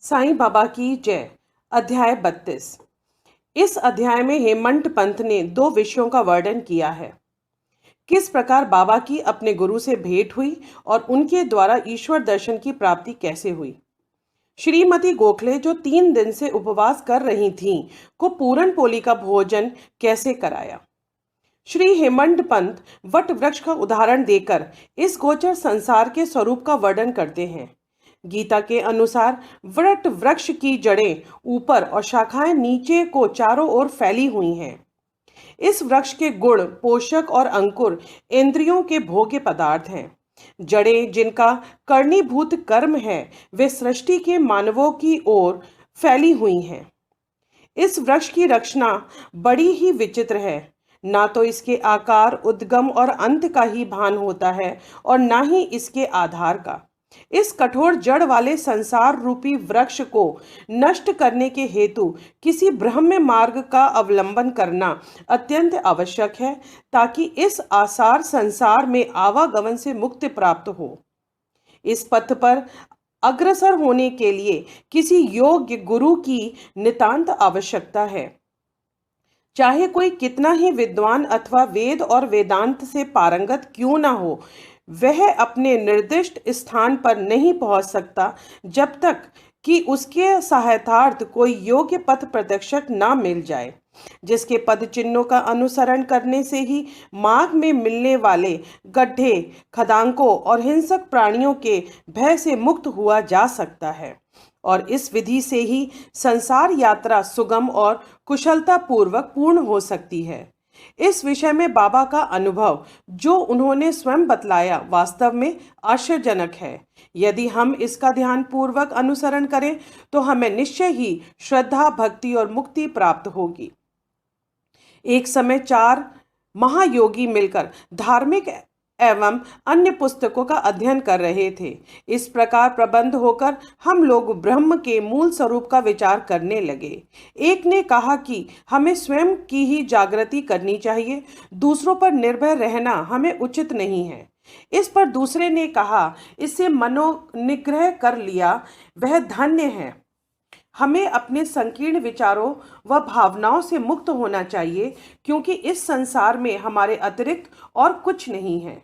साईं बाबा की जय। अध्याय 32। इस अध्याय में हेमंत पंत ने दो विषयों का वर्णन किया है। किस प्रकार बाबा की अपने गुरु से भेंट हुई और उनके द्वारा ईश्वर दर्शन की प्राप्ति कैसे हुई। श्रीमती गोखले जो 3 दिन से उपवास कर रही थीं, को पूरन पोली का भोजन कैसे कराया। श्री हेमंत पंत वट वृक्ष का उदाहरण देकर इस गोचर संसार के स्वरूप का वर्णन करते हैं। गीता के अनुसार वट वृक्ष की जड़ें ऊपर और शाखाएं नीचे को चारों ओर फैली हुई हैं। इस वृक्ष के गुण, पोषक और अंकुर इंद्रियों के भोग्य पदार्थ हैं। जड़ें जिनका करणीभूत कर्म है, वे सृष्टि के मानवों की ओर फैली हुई हैं। इस वृक्ष की रचना बड़ी ही विचित्र है। ना तो इसके आकार, उद्गम और अंत का ही भान होता है और ना ही इसके आधार का। इस कठोर जड़ वाले संसार रूपी वृक्ष को नष्ट करने के हेतु किसी ब्रह्म मार्ग का अवलंबन करना अत्यंत आवश्यक है, ताकि इस आसार संसार में आवागमन से मुक्ति प्राप्त हो। इस पथ पर अग्रसर होने के लिए किसी योग्य गुरु की नितांत आवश्यकता है। चाहे कोई कितना ही विद्वान अथवा वेद और वेदांत से पारंगत क्यों ना हो, वह अपने निर्दिष्ट स्थान पर नहीं पहुंच सकता जब तक कि उसके सहायतार्थ कोई योग्य पथ प्रदर्शक ना मिल जाए, जिसके पद चिन्हों का अनुसरण करने से ही मार्ग में मिलने वाले गड्ढे, खदांकों और हिंसक प्राणियों के भय से मुक्त हुआ जा सकता है। और इस विधि से ही संसार यात्रा सुगम और कुशलता पूर्वक पूर्ण हो सकती है। इस विषय में बाबा का अनुभव जो उन्होंने स्वयं बतलाया, वास्तव में आश्चर्यजनक है। यदि हम इसका ध्यान पूर्वक अनुसरण करें तो हमें निश्चय ही श्रद्धा, भक्ति और मुक्ति प्राप्त होगी। एक समय 4 महायोगी मिलकर धार्मिक एवं अन्य पुस्तकों का अध्ययन कर रहे थे। इस प्रकार प्रबंध होकर हम लोग ब्रह्म के मूल स्वरूप का विचार करने लगे। एक ने कहा कि हमें स्वयं की ही जागृति करनी चाहिए, दूसरों पर निर्भर रहना हमें उचित नहीं है। इस पर दूसरे ने कहा, इससे मनोनिग्रह कर लिया वह धन्य है। हमें अपने संकीर्ण विचारों व भावनाओं से मुक्त होना चाहिए, क्योंकि इस संसार में हमारे अतिरिक्त और कुछ नहीं है।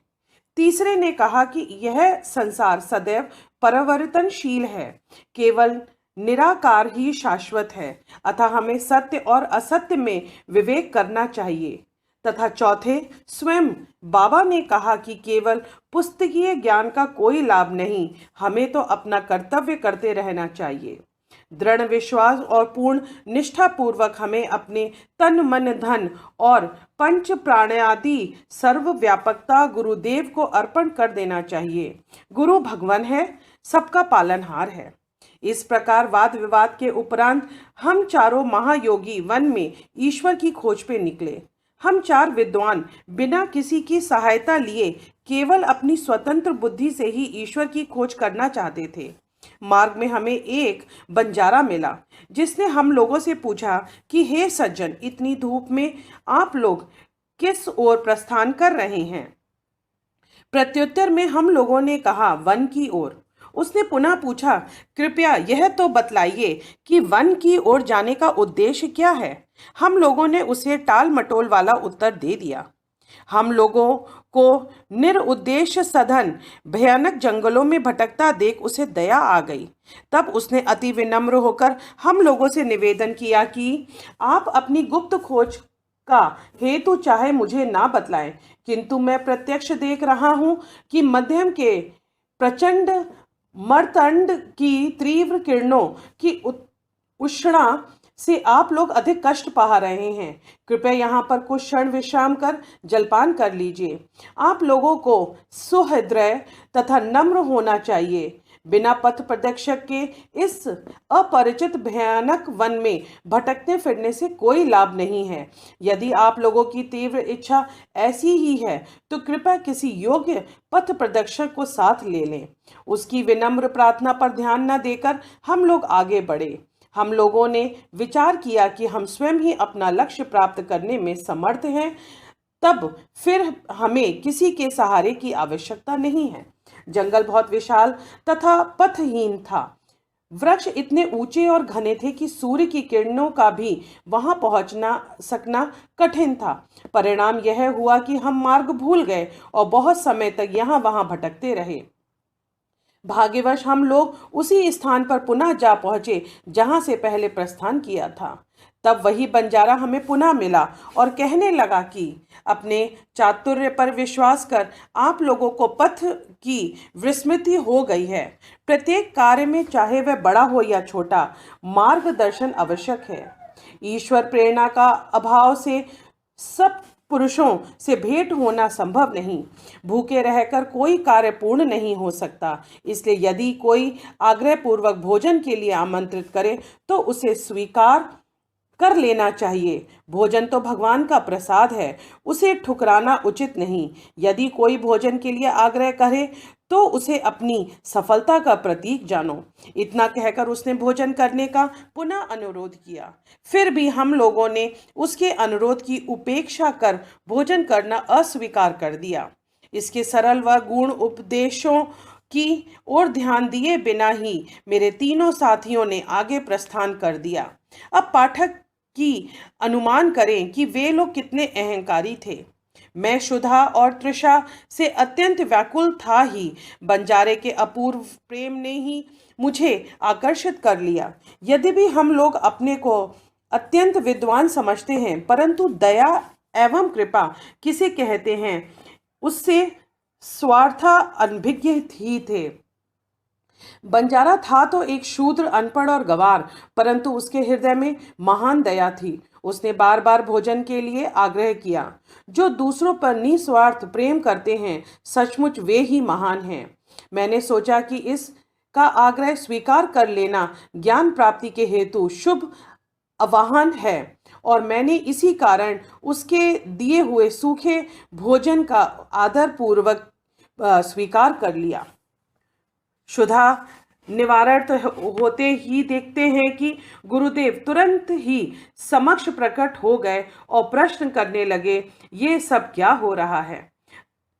तीसरे ने कहा कि यह संसार सदैव परिवर्तनशील है, केवल निराकार ही शाश्वत है, अतः हमें सत्य और असत्य में विवेक करना चाहिए। तथा चौथे स्वयं बाबा ने कहा कि केवल पुस्तकीय ज्ञान का कोई लाभ नहीं, हमें तो अपना कर्तव्य करते रहना चाहिए। दृढ़ विश्वास और पूर्ण निष्ठा पूर्वक हमें अपने तन, मन, धन और पंच प्राणादि सर्व व्यापकता गुरुदेव को अर्पण कर देना चाहिए। गुरु भगवान है, सबका पालनहार है। इस प्रकार वाद विवाद के उपरांत हम चारों महायोगी वन में ईश्वर की खोज पे निकले। हम 4 विद्वान बिना किसी की सहायता लिए केवल अपनी स्वतंत्र बुद्धि से ही ईश्वर की खोज करना चाहते थे। मार्ग में हमें एक बंजारा मिला, जिसने हम लोगों से पूछा कि हे सज्जन, इतनी धूप में आप लोग किस ओर प्रस्थान कर रहे हैं। प्रत्युत्तर में हम लोगों ने कहा, वन की ओर। उसने पुनः पूछा, कृपया यह तो बतलाइए कि वन की ओर जाने का उद्देश्य क्या है। हम लोगों ने उसे टाल मटोल वाला उत्तर दे दिया। हम लोगों को निरुद्देश्य सघन भयानक जंगलों में भटकता देख उसे दया आ गई। तब उसने अति विनम्र होकर हम लोगों से निवेदन किया कि आप अपनी गुप्त खोज का हेतु चाहे मुझे ना बतलाएं, किंतु मैं प्रत्यक्ष देख रहा हूं कि मध्यम के प्रचंड मर्तंड की तीव्र किरणों की उष्णा से आप लोग अधिक कष्ट पा रहे हैं। कृपया यहाँ पर कुछ क्षण विश्राम कर जलपान कर लीजिए। आप लोगों को सुहृदय तथा नम्र होना चाहिए। बिना पथ प्रदर्शक के इस अपरिचित भयानक वन में भटकने फिरने से कोई लाभ नहीं है। यदि आप लोगों की तीव्र इच्छा ऐसी ही है तो कृपया किसी योग्य पथ प्रदर्शक को साथ ले लें। उसकी विनम्र प्रार्थना पर ध्यान न देकर हम लोग आगे बढ़े। हम लोगों ने विचार किया कि हम स्वयं ही अपना लक्ष्य प्राप्त करने में समर्थ हैं, तब फिर हमें किसी के सहारे की आवश्यकता नहीं है। जंगल बहुत विशाल तथा पथहीन था। वृक्ष इतने ऊंचे और घने थे कि सूर्य की किरणों का भी वहां पहुंचना सकना कठिन था। परिणाम यह हुआ कि हम मार्ग भूल गए और बहुत समय तक यहाँ वहां भटकते रहे। भाग्यवश हम लोग उसी स्थान पर पुनः जा पहुंचे जहां से पहले प्रस्थान किया था। तब वही बंजारा हमें पुनः मिला और कहने लगा कि अपने चातुर्य पर विश्वास कर आप लोगों को पथ की विस्मृति हो गई है। प्रत्येक कार्य में, चाहे वह बड़ा हो या छोटा, मार्गदर्शन आवश्यक है। ईश्वर प्रेरणा का अभाव से सब पुरुषों से भेंट होना संभव नहीं। भूखे रहकर कोई कार्य पूर्ण नहीं हो सकता। इसलिए यदि कोई आग्रह पूर्वक भोजन के लिए आमंत्रित करे तो उसे स्वीकार कर लेना चाहिए। भोजन तो भगवान का प्रसाद है, उसे ठुकराना उचित नहीं। यदि कोई भोजन के लिए आग्रह करे तो उसे अपनी सफलता का प्रतीक जानो। इतना कहकर उसने भोजन करने का पुनः अनुरोध किया। फिर भी हम लोगों ने उसके अनुरोध की उपेक्षा कर भोजन करना अस्वीकार कर दिया। इसके सरल व गुण उपदेशों की ओर ध्यान दिए बिना ही मेरे तीनों साथियों ने आगे प्रस्थान कर दिया। अब पाठक की अनुमान करें कि वे लोग कितने अहंकारी थे। मैं शुद्धा और तृषा से अत्यंत व्याकुल था ही। बंजारे के अपूर्व प्रेम ने ही मुझे आकर्षित कर लिया। यदि भी हम लोग अपने को अत्यंत विद्वान समझते हैं, परंतु दया एवं कृपा किसे कहते हैं, उससे स्वार्था अनभिज्ञ ही थे। बंजारा था तो एक शूद्र, अनपढ़ और गवार, परंतु उसके हृदय में महान दया थी। उसने बार बार भोजन के लिए आग्रह किया। जो दूसरों पर निस्वार्थ प्रेम करते हैं, सचमुच वे ही महान हैं। मैंने सोचा कि इसका आग्रह स्वीकार कर लेना ज्ञान प्राप्ति के हेतु शुभ आवाहन है, और मैंने इसी कारण उसके दिए हुए सूखे भोजन का आदर पूर्वक स्वीकार कर लिया। शुद्धा निवारण होते ही देखते हैं कि गुरुदेव तुरंत ही समक्ष प्रकट हो गए और प्रश्न करने लगे, ये सब क्या हो रहा है।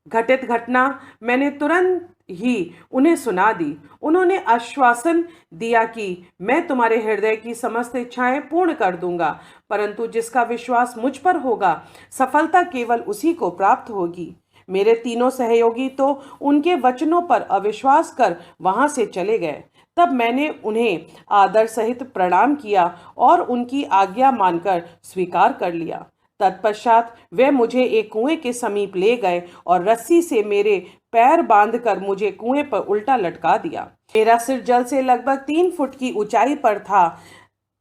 घटित घटना मैंने तुरंत ही उन्हें सुना दी। उन्होंने आश्वासन दिया कि मैं तुम्हारे हृदय की समस्त इच्छाएं पूर्ण कर दूंगा, परंतु जिसका विश्वास मुझ पर होगा, सफलता केवल उसी को प्राप्त होगी। मेरे तीनों सहयोगी तो उनके वचनों पर अविश्वास कर वहां से चले गए। तब मैंने उन्हें आदर सहित प्रणाम किया और उनकी आज्ञा मानकर स्वीकार कर लिया। तत्पश्चात वे मुझे एक कुएं के समीप ले गए और रस्सी से मेरे पैर बांधकर मुझे कुएं पर उल्टा लटका दिया। मेरा सिर जल से लगभग 3 फुट की ऊंचाई पर था।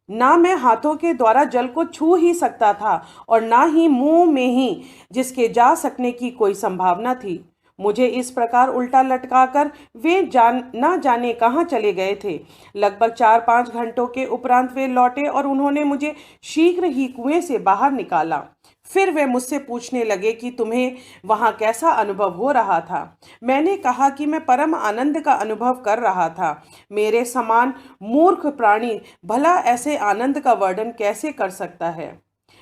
ना मैं हाथों के द्वारा जल को छू ही सकता था और ना ही मुंह में ही जिसके जा सकने की कोई संभावना थी। मुझे इस प्रकार उल्टा लटकाकर वे ना जाने कहाँ चले गए थे। लगभग 4-5 घंटों के उपरांत वे लौटे और उन्होंने मुझे शीघ्र ही कुएं से बाहर निकाला। फिर वे मुझसे पूछने लगे कि तुम्हें वहाँ कैसा अनुभव हो रहा था। मैंने कहा कि मैं परम आनंद का अनुभव कर रहा था। मेरे समान मूर्ख प्राणी भला ऐसे आनंद का वर्णन कैसे कर सकता है।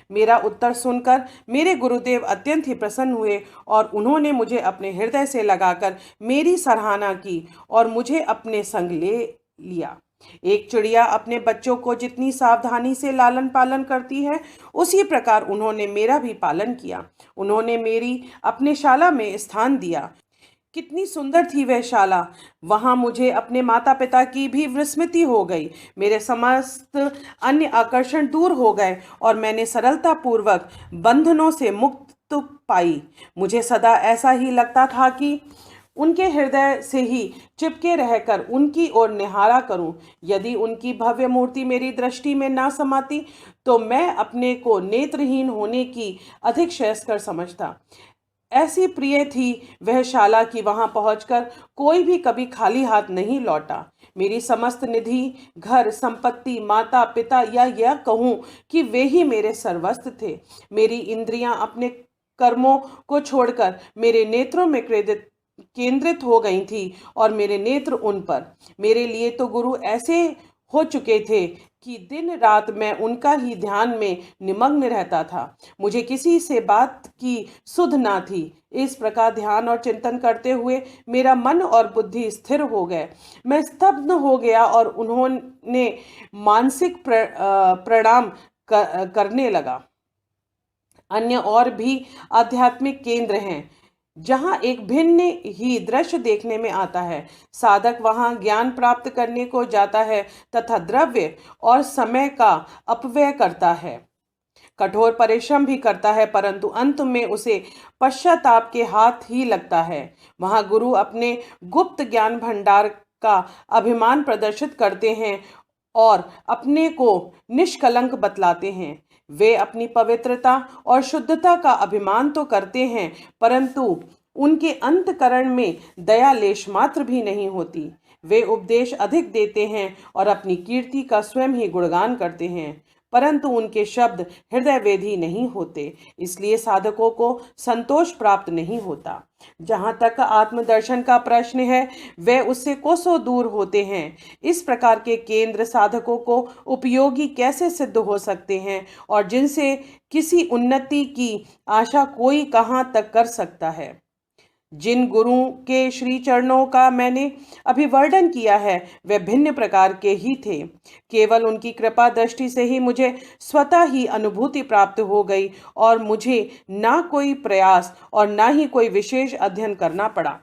मेरा उत्तर सुनकर मेरे गुरुदेव अत्यंत ही प्रसन्न हुए और उन्होंने मुझे अपने हृदय से लगाकर मेरी सराहना की और मुझे अपने संग ले लिया। एक चिड़िया अपने बच्चों को जितनी सावधानी से लालन पालन करती है, उसी प्रकार उन्होंने मेरा भी पालन किया। उन्होंने मेरी अपने शाला में स्थान दिया। कितनी सुंदर थी वह शाला। वहां मुझे अपने माता पिता की भी विस्मृति हो गई। मेरे समस्त अन्य आकर्षण दूर हो गए और मैंने सरलता पूर्वक बंधनों से मुक्त पाई। मुझे सदा ऐसा ही लगता था कि उनके हृदय से ही चिपके रहकर उनकी ओर निहारा करूं। यदि उनकी भव्य मूर्ति मेरी दृष्टि में ना समाती तो मैं अपने को नेत्रहीन होने की अधिक श्रेयस्कर समझता। ऐसी प्रिय थी वह शाला कि वहां पहुंचकर कोई भी कभी खाली हाथ नहीं लौटा। मेरी समस्त निधि, घर, संपत्ति, माता पिता, या यह कहूं कि वे ही मेरे सर्वस्व थे। मेरी इंद्रियां अपने कर्मों को छोड़कर मेरे नेत्रों में केंद्रित हो गई थी और मेरे नेत्र उन पर। मेरे लिए तो गुरु ऐसे हो चुके थे कि दिन रात मैं उनका ही ध्यान में निमग्न रहता था। मुझे किसी से बात की सुध ना थी। इस प्रकार ध्यान और चिंतन करते हुए मेरा मन और बुद्धि स्थिर हो गए। मैं स्तब्ध हो गया और उन्होंने मानसिक प्रणाम करने लगा। अन्य और भी आध्यात्मिक केंद्र हैं जहाँ एक भिन्न ही दृश्य देखने में आता है। साधक वहाँ ज्ञान प्राप्त करने को जाता है तथा द्रव्य और समय का अपव्यय करता है, कठोर परिश्रम भी करता है, परंतु अंत में उसे पश्चाताप के हाथ ही लगता है। वहाँ गुरु अपने गुप्त ज्ञान भंडार का अभिमान प्रदर्शित करते हैं और अपने को निष्कलंक बतलाते हैं। वे अपनी पवित्रता और शुद्धता का अभिमान तो करते हैं, परंतु उनके अंतकरण में दया लेश मात्र भी नहीं होती। वे उपदेश अधिक देते हैं और अपनी कीर्ति का स्वयं ही गुणगान करते हैं, परंतु उनके शब्द हृदय वेधी नहीं होते, इसलिए साधकों को संतोष प्राप्त नहीं होता। जहाँ तक आत्मदर्शन का प्रश्न है, वे उससे कोसों दूर होते हैं। इस प्रकार के केंद्र साधकों को उपयोगी कैसे सिद्ध हो सकते हैं और जिनसे किसी उन्नति की आशा कोई कहाँ तक कर सकता है। जिन गुरु के श्री चरणों का मैंने अभी वर्णन किया है, वे भिन्न प्रकार के ही थे। केवल उनकी कृपा दृष्टि से ही मुझे स्वतः ही अनुभूति प्राप्त हो गई और मुझे ना कोई प्रयास और ना ही कोई विशेष अध्ययन करना पड़ा।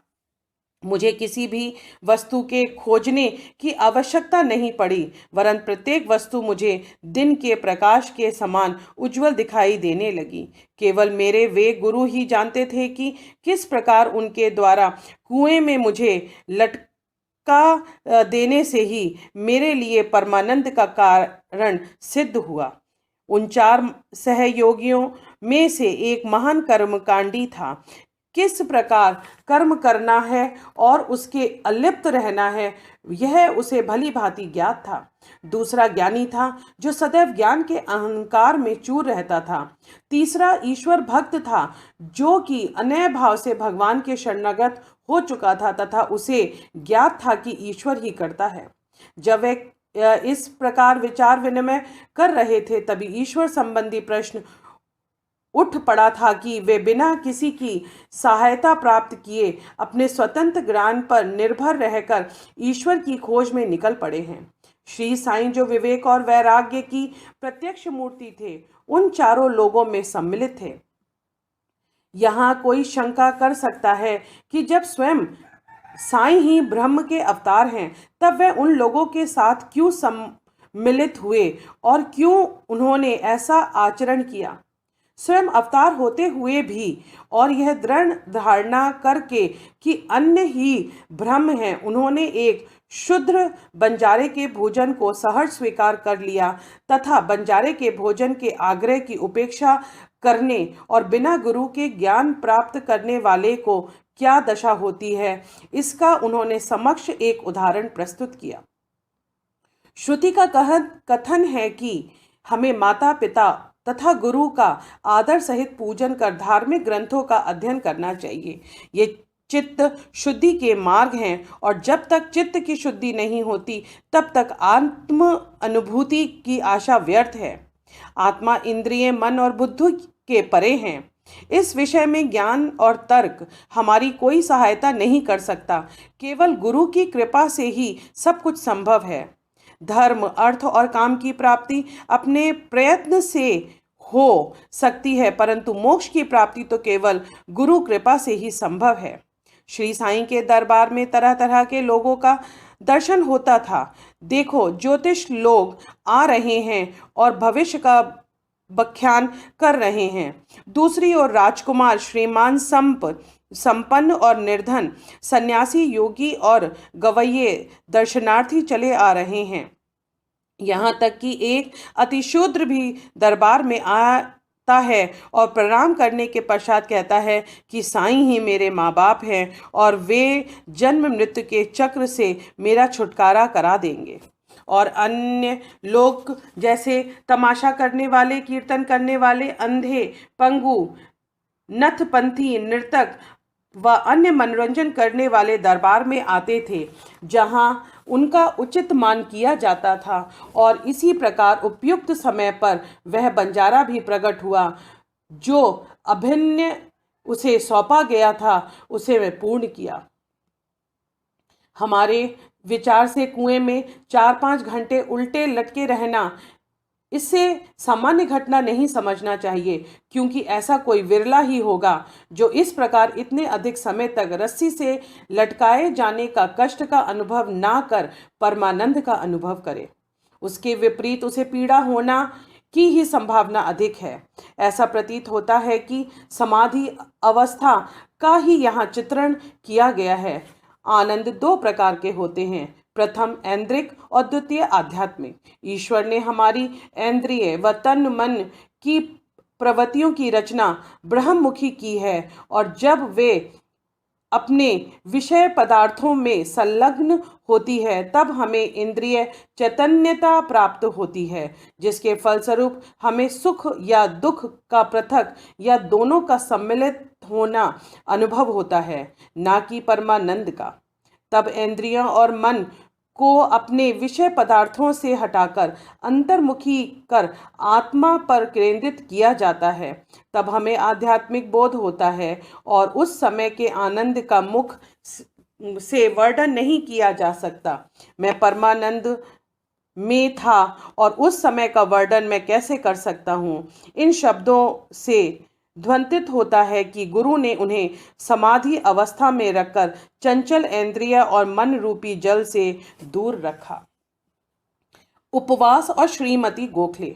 मुझे किसी भी वस्तु के खोजने की आवश्यकता नहीं पड़ी, वरन प्रत्येक वस्तु मुझे दिन के प्रकाश के समान उज्जवल दिखाई देने लगी। केवल मेरे वे गुरु ही जानते थे कि किस प्रकार उनके द्वारा कुएं में मुझे लटका देने से ही मेरे लिए परमानंद का कारण सिद्ध हुआ। उन 4 सहयोगियों में से एक महान कर्मकांडी था। किस प्रकार कर्म करना है और उसके अलिप्त रहना है, यह उसे भली भांति ज्ञात था। दूसरा ज्ञानी था जो सदैव ज्ञान के अहंकार में चूर रहता था। तीसरा ईश्वर भक्त था जो कि अनय भाव से भगवान के शरणागत हो चुका था तथा उसे ज्ञात था कि ईश्वर ही करता है। जब वे इस प्रकार विचार विनिमय कर रहे थे, तभी ईश्वर संबंधी प्रश्न उठ पड़ा था कि वे बिना किसी की सहायता प्राप्त किए अपने स्वतंत्र ज्ञान पर निर्भर रहकर ईश्वर की खोज में निकल पड़े हैं। श्री साईं जो विवेक और वैराग्य की प्रत्यक्ष मूर्ति थे, उन चारों लोगों में सम्मिलित थे। यहाँ कोई शंका कर सकता है कि जब स्वयं साईं ही ब्रह्म के अवतार हैं, तब वे उन लोगों के साथ क्यों सम्मिलित हुए और क्यों उन्होंने ऐसा आचरण किया। स्वयं अवतार होते हुए भी और यह दृढ़ धारणा करके कि अन्य ही ब्रह्म हैं, उन्होंने एक शूद्र बंजारे के भोजन को सहर्ष स्वीकार कर लिया तथा बंजारे के भोजन के आग्रह की उपेक्षा करने और बिना गुरु के ज्ञान प्राप्त करने वाले को क्या दशा होती है, इसका उन्होंने समक्ष एक उदाहरण प्रस्तुत किया। श्रुति का कथन है कि हमें माता पिता तथा गुरु का आदर सहित पूजन कर धार्मिक ग्रंथों का अध्ययन करना चाहिए। ये चित्त शुद्धि के मार्ग हैं और जब तक चित्त की शुद्धि नहीं होती, तब तक आत्म अनुभूति की आशा व्यर्थ है। आत्मा इंद्रिय, मन और बुद्धि के परे हैं। इस विषय में ज्ञान और तर्क हमारी कोई सहायता नहीं कर सकता। केवल गुरु की कृपा से ही सब कुछ संभव है। धर्म, अर्थ और काम की प्राप्ति अपने प्रयत्न से हो सकती है, परंतु मोक्ष की प्राप्ति तो केवल गुरु कृपा से ही संभव है। श्री साईं के दरबार में तरह तरह के लोगों का दर्शन होता था। देखो, ज्योतिष लोग आ रहे हैं और भविष्य का व्याख्यान कर रहे हैं। दूसरी ओर राजकुमार, श्रीमान, संपन्न और निर्धन, सन्यासी, योगी और गवैये दर्शनार्थी चले आ रहे हैं। यहाँ तक कि एक अतिशूद्र भी दरबार में आता है और प्रणाम करने के पश्चात कहता है कि साईं ही मेरे माँ बाप हैं और वे जन्म मृत्यु के चक्र से मेरा छुटकारा करा देंगे। और अन्य लोग जैसे तमाशा करने वाले, कीर्तन करने वाले, अंधे, पंगु, नथपंथी, नर्तक व अन्य मनोरंजन करने वाले दरबार में आते थे, जहां उनका उचित मान किया जाता था, और इसी प्रकार उपयुक्त समय पर वह बंजारा भी प्रकट हुआ जो अभिन्न उसे सौंपा गया था, उसे मैं पूर्ण किया। हमारे विचार से कुएं में 4-5 घंटे उल्टे लटके रहना, इससे सामान्य घटना नहीं समझना चाहिए, क्योंकि ऐसा कोई विरला ही होगा जो इस प्रकार इतने अधिक समय तक रस्सी से लटकाए जाने का कष्ट का अनुभव ना कर परमानंद का अनुभव करे। उसके विपरीत उसे पीड़ा होना की ही संभावना अधिक है। ऐसा प्रतीत होता है कि समाधि अवस्था का ही यहाँ चित्रण किया गया है। आनंद दो प्रकार के होते हैं, प्रथम ऐन्द्रिक और द्वितीय आध्यात्मिक। ईश्वर ने हमारी ऐन्द्रिय व तन मन की प्रवृत्तियों की रचना ब्रह्ममुखी की है, और जब वे अपने विषय पदार्थों में संलग्न होती है तब हमें इंद्रिय चैतन्यता प्राप्त होती है, जिसके फलस्वरूप हमें सुख या दुख का पृथक या दोनों का सम्मिलित होना अनुभव होता है, ना कि परमानंद का। तब इंद्रियों और मन को अपने विषय पदार्थों से हटाकर अंतर्मुखी कर आत्मा पर केंद्रित किया जाता है। तब हमें आध्यात्मिक बोध होता है, और उस समय के आनंद का मुख से वर्णन नहीं किया जा सकता। मैं परमानंद में था और उस समय का वर्णन मैं कैसे कर सकता हूँ। इन शब्दों से ध्वनित होता है कि गुरु ने उन्हें समाधि अवस्था में रखकर चंचल इंद्रिय और मन रूपी जल से दूर रखा। उपवास और श्रीमती गोखले।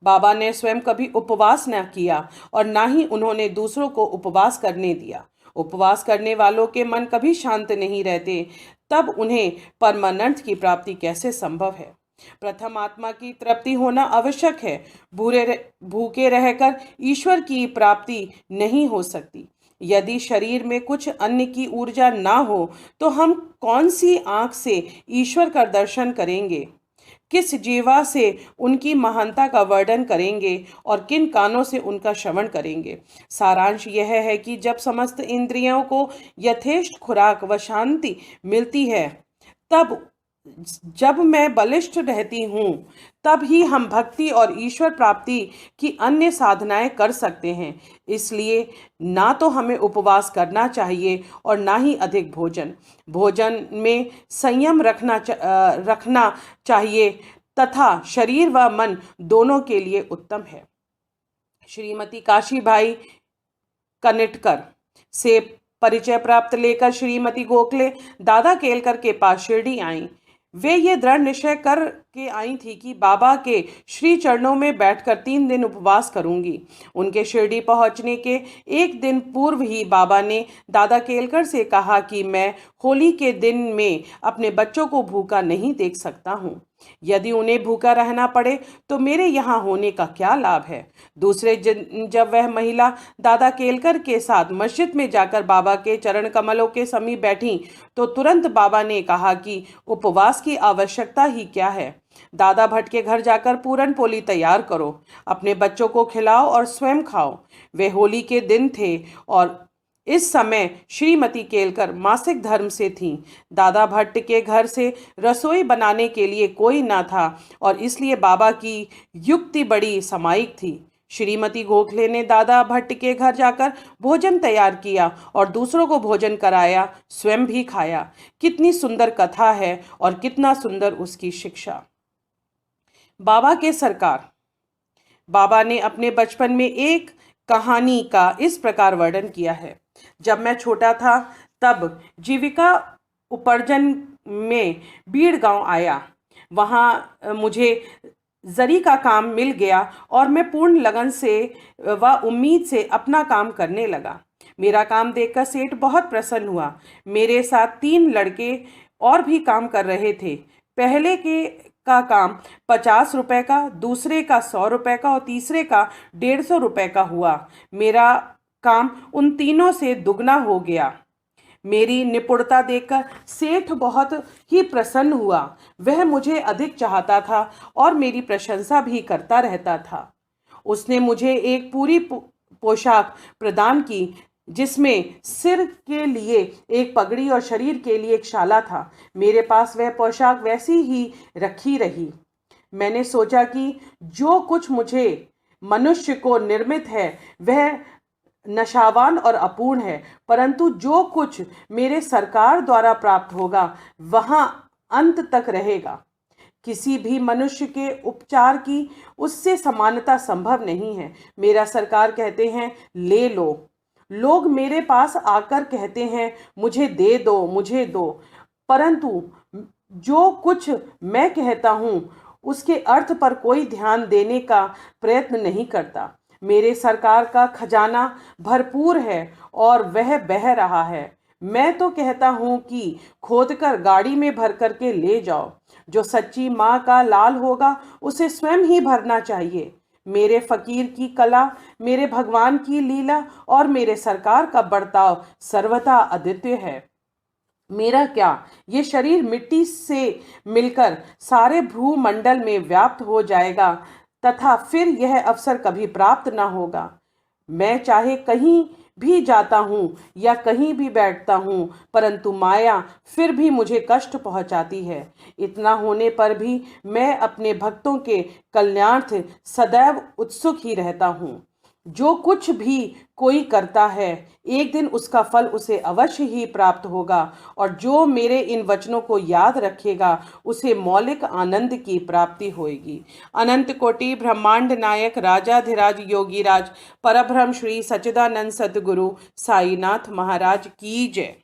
बाबा ने स्वयं कभी उपवास न किया और ना ही उन्होंने दूसरों को उपवास करने दिया। उपवास करने वालों के मन कभी शांत नहीं रहते, तब उन्हें परमानंद की प्राप्ति कैसे संभव है। प्रथम आत्मा की तृप्ति होना आवश्यक है। भूखे रहकर ईश्वर की प्राप्ति नहीं हो सकती। यदि शरीर में कुछ अन्न की ऊर्जा ना हो तो हम कौन सी आंख से ईश्वर का दर्शन करेंगे, किस जीवा से उनकी महानता का वर्णन करेंगे और किन कानों से उनका श्रवण करेंगे। सारांश यह है कि जब समस्त इंद्रियों को यथेष्ट खुराक व शांति मिलती है, तब जब मैं बलिष्ठ रहती हूँ, तब ही हम भक्ति और ईश्वर प्राप्ति की अन्य साधनाएं कर सकते हैं। इसलिए ना तो हमें उपवास करना चाहिए और ना ही अधिक भोजन में संयम रखना चाहिए तथा शरीर व मन दोनों के लिए उत्तम है। श्रीमती काशीबाई कनिटकर से परिचय प्राप्त लेकर श्रीमती गोखले दादा केलकर के पास शिरडी आईं। वे ये दृढ़ निश्चय कर के आई थी कि बाबा के श्री चरणों में बैठकर 3 दिन उपवास करूंगी। उनके शिरडी पहुंचने के एक दिन पूर्व ही बाबा ने दादा केलकर से कहा कि मैं होली के दिन में अपने बच्चों को भूखा नहीं देख सकता हूँ। यदि उन्हें भूखा रहना पड़े तो मेरे यहाँ होने का क्या लाभ है। दूसरे दिन जब वह महिला दादा केलकर के साथ मस्जिद में जाकर बाबा के चरण कमलों के समीप बैठी तो तुरंत बाबा ने कहा कि उपवास की आवश्यकता ही क्या है। दादा भट्ट के घर जाकर पूरन पोली तैयार करो, अपने बच्चों को खिलाओ और स्वयं खाओ। वे होली के दिन थे और इस समय श्रीमती केलकर मासिक धर्म से थीं। दादा भट्ट के घर से रसोई बनाने के लिए कोई ना था और इसलिए बाबा की युक्ति बड़ी सामायिक थी। श्रीमती गोखले ने दादा भट्ट के घर जाकर भोजन तैयार किया और दूसरों को भोजन कराया, स्वयं भी खाया। कितनी सुंदर कथा है और कितना सुंदर उसकी शिक्षा। बाबा के सरकार। बाबा ने अपने बचपन में एक कहानी का इस प्रकार वर्णन किया है। जब मैं छोटा था तब जीविका उपार्जन में बीड़ गांव आया। वहां मुझे जरी का काम मिल गया और मैं पूर्ण लगन से व उम्मीद से अपना काम करने लगा। मेरा काम देखकर सेठ बहुत प्रसन्न हुआ। मेरे साथ 3 लड़के और भी काम कर रहे थे। पहले का काम 50 रुपए का, दूसरे का 100 रुपए का और तीसरे का 150 रुपए का हुआ। मेरा काम उन तीनों से दुगना हो गया। मेरी निपुणता देखकर सेठ बहुत ही प्रसन्न हुआ। वह मुझे अधिक चाहता था और मेरी प्रशंसा भी करता रहता था। उसने मुझे एक पूरी पोशाक प्रदान की जिसमें सिर के लिए एक पगड़ी और शरीर के लिए एक शाला था। मेरे पास वह पोशाक वैसी ही रखी रही। मैंने सोचा कि जो कुछ मुझे मनुष्य को निर्मित है वह नशावान और अपूर्ण है, परंतु जो कुछ मेरे सरकार द्वारा प्राप्त होगा वहां अंत तक रहेगा। किसी भी मनुष्य के उपचार की उससे समानता संभव नहीं है। मेरा सरकार कहते हैं, ले लो। लोग मेरे पास आकर कहते हैं, मुझे दे दो, मुझे दो, परंतु जो कुछ मैं कहता हूं उसके अर्थ पर कोई ध्यान देने का प्रयत्न नहीं करता। मेरे सरकार का खजाना भरपूर है और वह बह रहा है। मैं तो कहता हूं कि खोदकर गाड़ी में भर करके ले जाओ। जो सच्ची माँ का लाल होगा उसे स्वयं ही भरना चाहिए। मेरे फकीर की कला, मेरे भगवान की लीला और मेरे सरकार का बर्ताव सर्वथा अद्वितीय है। मेरा क्या, ये शरीर मिट्टी से मिलकर सारे भूमंडल में व्याप्त हो जाएगा तथा फिर यह अवसर कभी प्राप्त न होगा। मैं चाहे कहीं भी जाता हूँ या कहीं भी बैठता हूँ, परंतु माया फिर भी मुझे कष्ट पहुँचाती है। इतना होने पर भी मैं अपने भक्तों के कल्याणार्थ सदैव उत्सुक ही रहता हूँ। जो कुछ भी कोई करता है एक दिन उसका फल उसे अवश्य ही प्राप्त होगा, और जो मेरे इन वचनों को याद रखेगा उसे मौलिक आनंद की प्राप्ति होगी। अनंत कोटि ब्रह्मांड नायक राजाधिराज योगीराज परब्रह्म श्री सच्चिदानंद सद्गुरु साईनाथ महाराज की जय।